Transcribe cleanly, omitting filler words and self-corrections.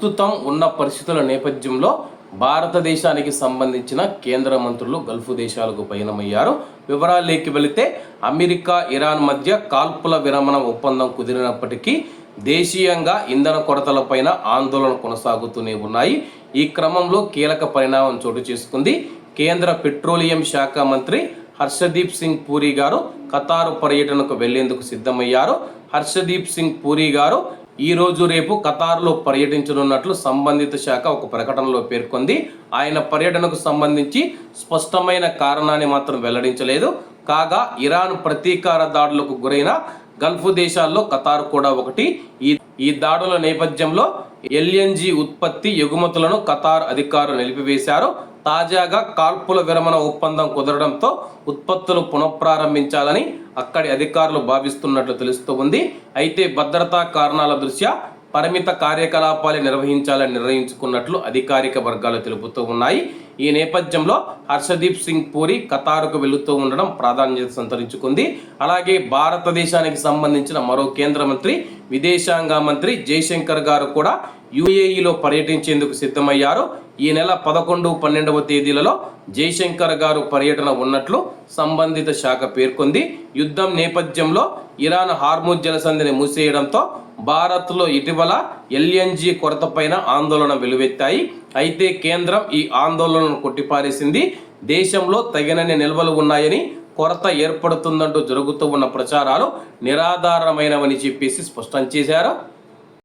ప్రస్తుతం ఉన్న పరిస్థితుల నేపథ్యంలో భారతదేశానికి సంబంధించిన కేంద్ర మంత్రులు గల్ఫ్ దేశాలకు పయనమయ్యారు. వివరాల్లోకి వెళితే అమెరికా ఇరాన్ మధ్య కాల్పుల విరమణ ఒప్పందం కుదిరినప్పటికీ దేశీయంగా ఇంధన కొరతలపైన ఆందోళన కొనసాగుతూనే ఉన్నాయి. ఈ క్రమంలో కీలక పరిణామం చోటు చేసుకుంది. కేంద్ర పెట్రోలియం శాఖ మంత్రి హర్షదీప్ సింగ్ పూరి గారు ఖతారు పర్యటనకు వెళ్లేందుకు సిద్ధమయ్యారు. హర్షదీప్ సింగ్ పూరి గారు ఈ రోజు రేపు ఖతార్లో పర్యటించనున్నట్లు సంబంధిత శాఖ ఒక ప్రకటనలో పేర్కొంది. ఆయన పర్యటనకు సంబంధించి స్పష్టమైన కారణాన్ని మాత్రం వెల్లడించలేదు. కాగా ఇరాన్ ప్రతీకార దాడులకు గురైన గల్ఫ్ దేశాల్లో ఖతార్ కూడా ఒకటి. ఈ దాడుల నేపథ్యంలో ఎల్ఎన్జీ ఉత్పత్తి ఎగుమతులను ఖతార్ అధికారులు నిలిపివేశారు. తాజాగా కాల్పుల విరమణ ఒప్పందం కుదరడంతో ఉత్పత్తులు పునఃప్రారంభించాలని అక్కడి అధికారులు భావిస్తున్నట్లు తెలుస్తూ ఉంది. అయితే భద్రతా కారణాల దృష్ట్యా పరిమిత కార్యకలాపాలు నిర్వహించాలని నిర్ణయించుకున్నట్లు అధికారిక వర్గాలు తెలుపుతూ ఉన్నాయి. ఈ నేపథ్యంలో హర్షదీప్ సింగ్ పూరి ఖతారుకు వెళుతూ ఉండడం ప్రాధాన్యత సంతరించుకుంది. అలాగే భారతదేశానికి సంబంధించిన మరో కేంద్ర మంత్రి విదేశాంగ మంత్రి జయశంకర్ గారు కూడా యుఏఈలో పర్యటించేందుకు సిద్ధమయ్యారు. ఈ నెల 11, 12వ తేదీలలో జయశంకర్ గారు పర్యటన ఉన్నట్లు సంబంధిత శాఖ పేర్కొంది. యుద్ధం నేపథ్యంలో ఇరాన్ హార్ముజ్ జలసంధిని మూసేయడంతో భారత్లో ఇటీవల ఎల్ఎన్జీ కొరతపైన ఆందోళన వెలువెత్తాయి. అయితే కేంద్రం ఈ ఆందోళనను కొట్టిపారేసింది. దేశంలో తగినన్ని నిల్వలు ఉన్నాయని, కొరత ఏర్పడుతుందంటూ జరుగుతూ ఉన్న ప్రచారాలు నిరాధారమైనవని చెప్పేసి స్పష్టం చేశారు.